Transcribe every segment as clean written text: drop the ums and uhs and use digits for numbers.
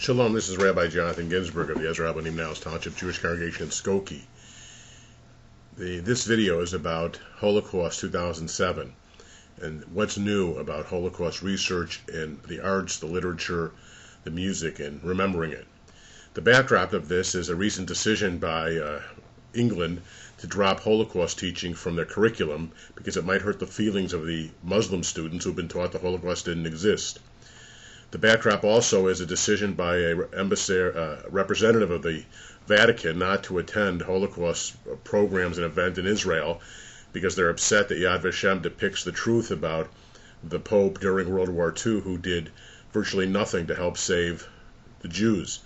Shalom, this is Rabbi Jonathan Ginsburg of the Ezra Rabbanim Niles Township Jewish Congregation in Skokie. This video is about Holocaust 2007 and what's new about Holocaust research in the arts, the literature, the music, and remembering it. The backdrop of this is a recent decision by England to drop Holocaust teaching from their curriculum because it might hurt the feelings of the Muslim students who've been taught the Holocaust didn't exist. The backdrop also is a decision by a representative of the Vatican not to attend Holocaust programs and event in Israel because they're upset that Yad Vashem depicts the truth about the Pope during World War II who did virtually nothing to help save the Jews.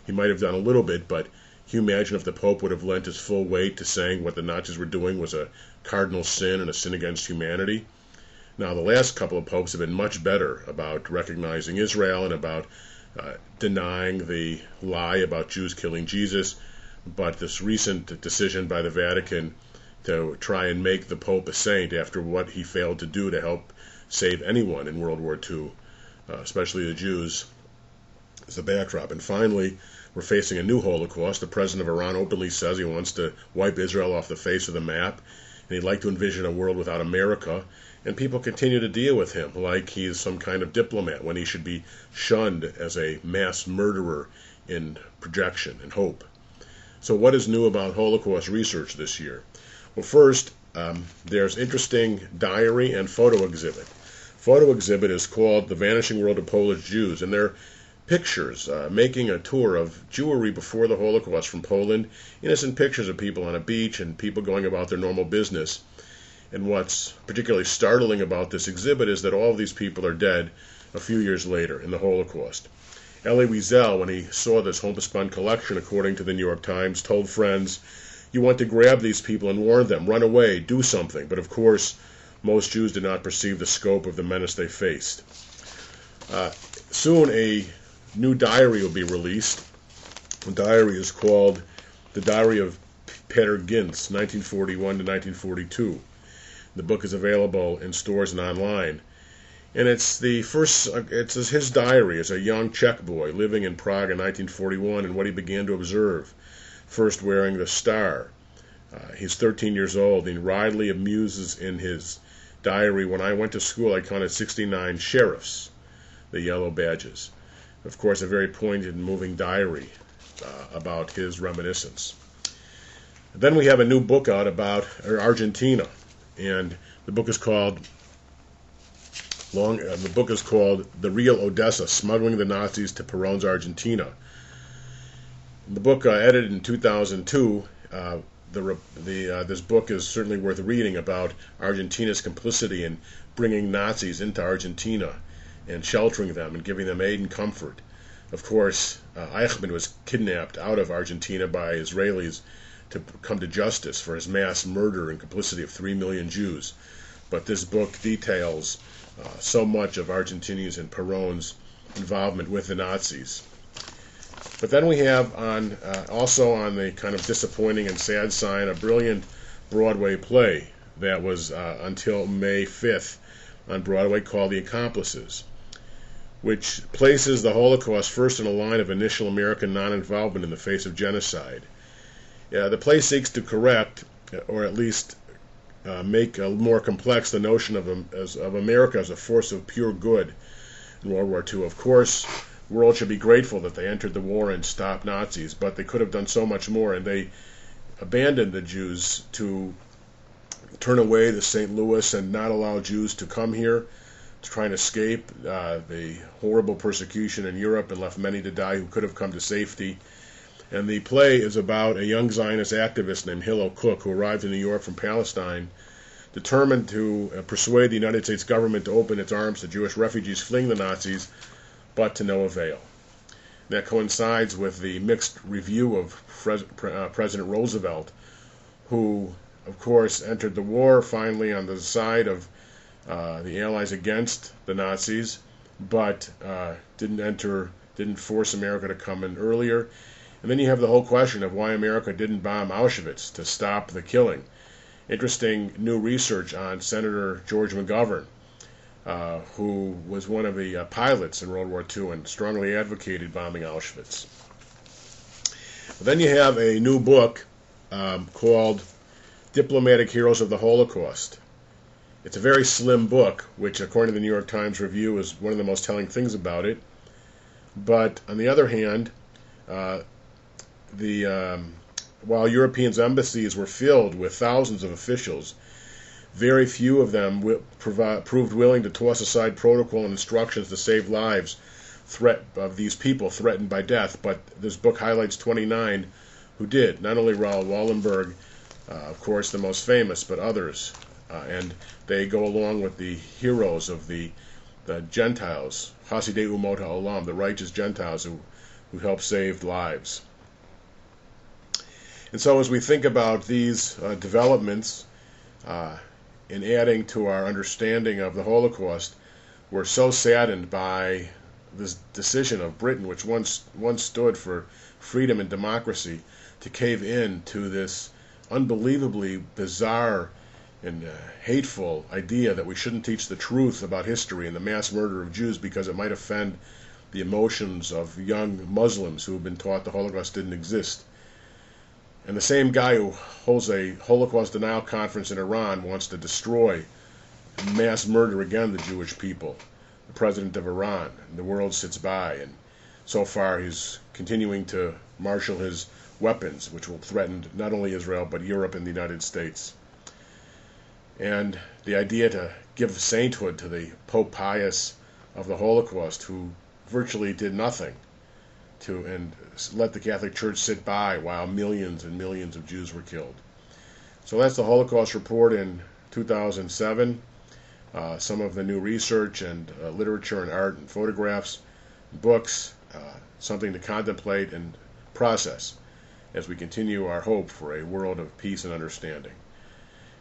He might have done a little bit, but can you imagine if the Pope would have lent his full weight to saying what the Nazis were doing was a cardinal sin and a sin against humanity? Now, the last couple of popes have been much better about recognizing Israel and about denying the lie about Jews killing Jesus, but this recent decision by the Vatican to try and make the Pope a saint after what he failed to do to help save anyone in World War II, especially the Jews, is the backdrop. And finally, we're facing a new Holocaust. The president of Iran openly says he wants to wipe Israel off the face of the map, and he'd like to envision a world without America. And people continue to deal with him like he is some kind of diplomat when he should be shunned as a mass murderer in projection and hope. So what is new about Holocaust research this year? Well, first, there's interesting diary and photo exhibit. Photo exhibit is called The Vanishing World of Polish Jews, and they're pictures making a tour of Jewry before the Holocaust from Poland, innocent pictures of people on a beach and people going about their normal business. And what's particularly startling about this exhibit is that all of these people are dead a few years later in the Holocaust. Elie Wiesel, when he saw this homespun collection, according to the New York Times, told friends, "You want to grab these people and warn them, run away, do something." But of course, most Jews did not perceive the scope of the menace they faced. Soon a new diary will be released. The diary is called The Diary of Peter Gintz, 1941 to 1942. The book is available in stores and online. And it's his diary as a young Czech boy living in Prague in 1941 and what he began to observe, first wearing the star. He's 13 years old, and he wryly amuses in his diary, "When I went to school, I counted 69 sheriffs," the yellow badges. Of course, a very poignant and moving diary about his reminiscence. Then we have a new book out about Argentina. And the book is called The Real Odessa: Smuggling the Nazis to Perón's Argentina. The book, edited in 2002, this book is certainly worth reading about Argentina's complicity in bringing Nazis into Argentina and sheltering them and giving them aid and comfort. Of course, Eichmann was kidnapped out of Argentina by Israelis to come to justice for his mass murder and complicity of 3 million Jews. But this book details so much of Argentinians and Perón's involvement with the Nazis. But then we have also on the kind of disappointing and sad side, a brilliant Broadway play that was until May 5th on Broadway called The Accomplices, which places the Holocaust first in a line of initial American non-involvement in the face of genocide. The play seeks to correct, or at least make more complex, the notion of America as a force of pure good in World War II. Of course, the world should be grateful that they entered the war and stopped Nazis, but they could have done so much more, and they abandoned the Jews to turn away the St. Louis and not allow Jews to come here to try and escape the horrible persecution in Europe and left many to die who could have come to safety. And the play is about a young Zionist activist named Hillel Cook who arrived in New York from Palestine, determined to persuade the United States government to open its arms to Jewish refugees fleeing the Nazis, but to no avail. That coincides with the mixed review of President Roosevelt, who, of course, entered the war finally on the side of the Allies against the Nazis, but didn't force America to come in earlier. And then you have the whole question of why America didn't bomb Auschwitz to stop the killing. Interesting new research on Senator George McGovern, who was one of the pilots in World War II and strongly advocated bombing Auschwitz. But then you have a new book called Diplomatic Heroes of the Holocaust. It's a very slim book, which according to the New York Times Review is one of the most telling things about it. But on the other hand, while Europeans' embassies were filled with thousands of officials, very few of them proved willing to toss aside protocol and instructions to save lives of these people threatened by death. But this book highlights 29 who did. Not only Raoul Wallenberg, of course, the most famous, but others. And they go along with the heroes of the Gentiles, Hasidei Umot Ha'olam, the righteous Gentiles who helped save lives. And so as we think about these developments in adding to our understanding of the Holocaust, we're so saddened by this decision of Britain, which once stood for freedom and democracy, to cave in to this unbelievably bizarre and hateful idea that we shouldn't teach the truth about history and the mass murder of Jews because it might offend the emotions of young Muslims who have been taught the Holocaust didn't exist. And the same guy who holds a Holocaust denial conference in Iran wants to destroy and mass murder again the Jewish people, the president of Iran. And the world sits by, and so far he's continuing to marshal his weapons, which will threaten not only Israel but Europe and the United States. And the idea to give sainthood to the Pope Pius of the Holocaust, who virtually did nothing and let the Catholic Church sit by while millions and millions of Jews were killed. So that's the Holocaust report in 2007. Some of the new research and literature and art and photographs, books, something to contemplate and process as we continue our hope for a world of peace and understanding.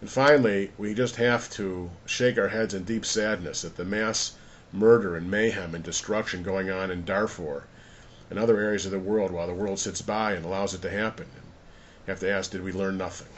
And finally, we just have to shake our heads in deep sadness at the mass murder and mayhem and destruction going on in Darfur and other areas of the world while the world sits by and allows it to happen. And you have to ask, did we learn nothing?